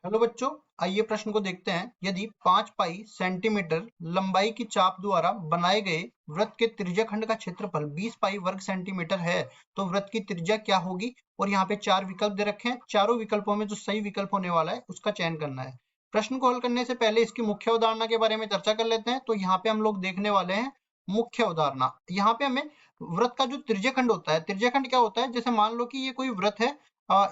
Hello बच्चों, आइए प्रश्न को देखते हैं। यदि 5 पाई सेंटीमीटर लंबाई की चाप द्वारा बनाए गए वृत्त के त्रिज्याखंड का क्षेत्रफल 20 पाई वर्ग सेंटीमीटर है तो वृत्त की त्रिज्या क्या होगी। और यहाँ पे 4 विकल्प दे रखे हैं। चारों विकल्पों में जो सही विकल्प होने वाला है उसका चयन करना है। प्रश्न को हल करने से पहले इसकी मुख्य अवधारणा के बारे में चर्चा कर लेते हैं। तो यहाँ पे हम लोग देखने वाले हैं मुख्य अवधारणा। यहाँ पे हमें वृत्त का जो त्रिज्याखंड होता है, त्रिज्याखंड क्या होता है, जैसे मान लो कि ये कोई वृत्त है,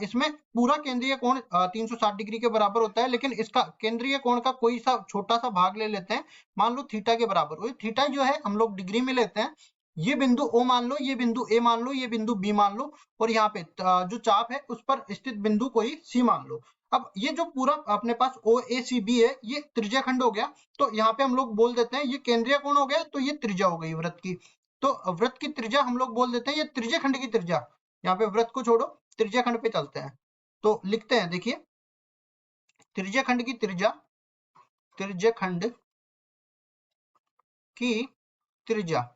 इसमें पूरा केंद्रीय कोण 360 डिग्री के बराबर होता है, लेकिन इसका केंद्रीय कोण का कोई सा छोटा सा भाग ले लेते हैं, मान लो थीटा के बराबर। वही थीटा जो है हम लोग डिग्री में लेते हैं। ये बिंदु ओ मान लो, ये बिंदु ए मान लो, ये बिंदु बी मान लो, और यहाँ पे जो चाप है उस पर स्थित बिंदु कोई सी मान लो। अब ये जो पूरा अपने पास ओ ए सी बी है, ये त्रिज्याखंड हो गया। तो यहाँ पे हम लोग बोल देते हैं ये केंद्रीय कोण हो गया, तो ये त्रिज्या हो गई वृत्त की। तो वृत्त की त्रिज्या हम लोग बोल देते हैं ये त्रिज्याखंड की त्रिज्या। यहाँ पे वृत्त को छोड़ो, त्रिज्याखंड पे चलते हैं। तो लिखते हैं, देखिए त्रिज्याखंड की त्रिज्या, त्रिज्याखंड की त्रिज्या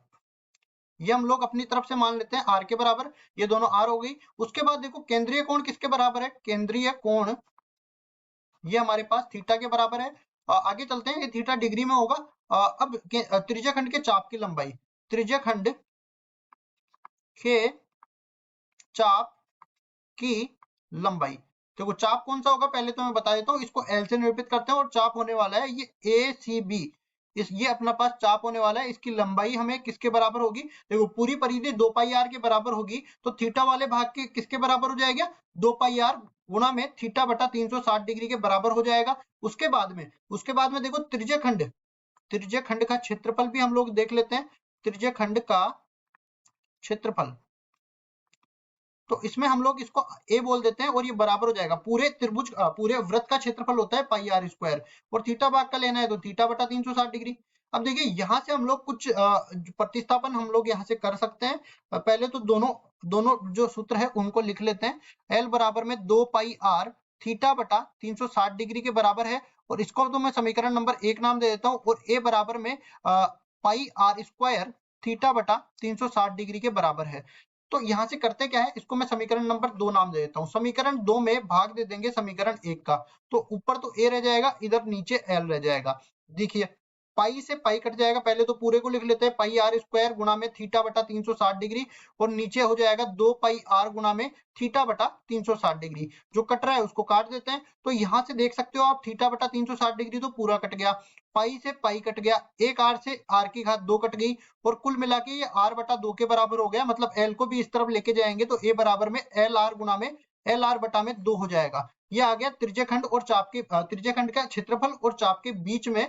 ये हम लोग अपनी तरफ से मान लेते हैं आर के बराबर। ये दोनों आर हो गई। उसके बाद देखो केंद्रीय कोण किसके बराबर है, केंद्रीय कोण ये हमारे पास थीटा के बराबर है। आगे चलते हैं, ये थीटा डिग्री में होगा। अब त्रिज्याखंड के चाप की लंबाई, त्रिज्याखंड के चाप की लंबाई। देखो चाप कौन सा होगा पहले तो मैं बता देता हूँ। इसको एल से निरूपित करते हैं और चाप होने वाला है ये ए सी बी। ये अपना पास चाप होने वाला है। इसकी लंबाई हमें किसके बराबर होगी, देखो पूरी परिधि 2 पाई आर के बराबर होगी। तो थीटा वाले भाग के किसके बराबर हो जाएगा, 2 पाई आर गुणा में थीटा बटा 360 डिग्री के बराबर हो जाएगा। उसके बाद में देखो त्रिज्याखंड, त्रिज्याखंड का क्षेत्रफल भी हम लोग देख लेते हैं। त्रिज्याखंड का क्षेत्रफल, तो इसमें हम लोग इसको a बोल देते हैं और ये बराबर हो जाएगा पूरे त्रिभुज पूरे वृत्त का क्षेत्रफल होता है पाई आर स्क्वायर, और थीटा भाग का लेना है तो थीटा बटा 360 डिग्री। अब देखिए यहाँ से हम लोग कुछ प्रतिस्थापन हम लोग यहाँ से कर सकते हैं। पहले तो दोनों जो सूत्र है उनको लिख लेते हैं। l बराबर में 2 पाई आर थीटा बटा 360 डिग्री के बराबर है, और इसको तो मैं समीकरण नंबर 1 नाम दे देता हूँ। और a बराबर में पाई आर स्क्वायर थीटा बटा 360 डिग्री के बराबर है। तो यहाँ से करते क्या है, इसको मैं समीकरण नंबर 2 नाम दे देता हूँ। समीकरण 2 में भाग दे देंगे समीकरण 1 का, तो ऊपर तो a रह जाएगा, इधर नीचे l रह जाएगा। देखिए पाई से पाई कट जाएगा, पहले तो पूरे को लिख लेते हैं, पाई आर स्क्वायर गुणा में थीटा बटा 360 डिग्री, और नीचे हो जाएगा 2 पाई आर गुणा में थीटा बटा 360 डिग्री। जो कट रहा है उसको काट देते हैं। तो यहाँ से देख सकते हो आप थीटा बटा 360 डिग्री तो पूरा कट गया, पाई से पाई कट गया, एक आर से आर की घात 2 कट गई, और कुल मिला के ये आर बटा 2 के बराबर हो गया। मतलब एल को भी इस तरफ लेके जाएंगे तो ए बराबर में एल आर गुणा में एल आर बटा में 2 हो जाएगा। ये आ गया त्रिज्याखंड और चाप के त्रिज्याखंड का क्षेत्रफल और चाप के बीच में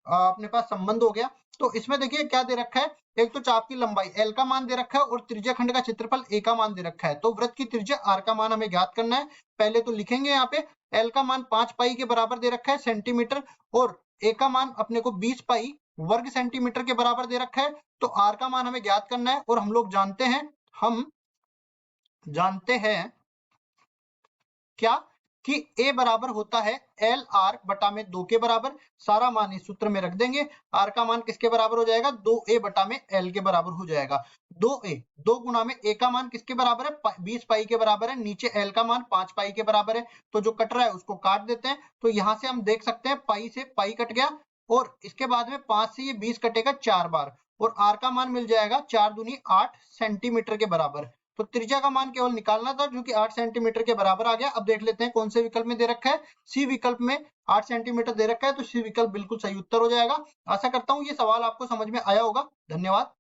अपने पास संबंध हो गया। तो इसमें देखिए क्या दे रखा है, एक तो चाप की लंबाई एल का मान दे रखा है और त्रिज्याखंड का क्षेत्रफल ए का मान दे रखा है। तो वृत्त की त्रिज्या आर का मान हमें ज्ञात करना है। पहले तो लिखेंगे यहाँ पे एल का मान 5 पाई के बराबर दे रखा है सेंटीमीटर, और ए का मान अपने को 20 पाई वर्ग सेंटीमीटर के बराबर दे रखा है। तो आर का मान हमें ज्ञात करना है, और हम लोग जानते हैं क्या कि a बराबर होता है एल आर बटा में 2 के बराबर। सारा मान इस सूत्र में रख देंगे। r का मान किसके बराबर हो जाएगा, 2a बटा में l के बराबर हो जाएगा। 2 गुणा में a का मान किसके बराबर है, 20 पाई के बराबर है, नीचे l का मान 5 पाई के बराबर है। तो जो कट रहा है उसको काट देते हैं। तो यहाँ से हम देख सकते हैं पाई से पाई कट गया, और इसके बाद में 5 से ये 20 कटेगा 4 बार, और r का मान मिल जाएगा 4 दूनी 8 सेंटीमीटर के बराबर। तो त्रिज्या का मान केवल निकालना था जो कि 8 सेंटीमीटर के बराबर आ गया। अब देख लेते हैं कौन से विकल्प में दे रखा है। सी विकल्प में 8 सेंटीमीटर दे रखा है, तो सी विकल्प बिल्कुल सही उत्तर हो जाएगा। आशा करता हूं ये सवाल आपको समझ में आया होगा। धन्यवाद।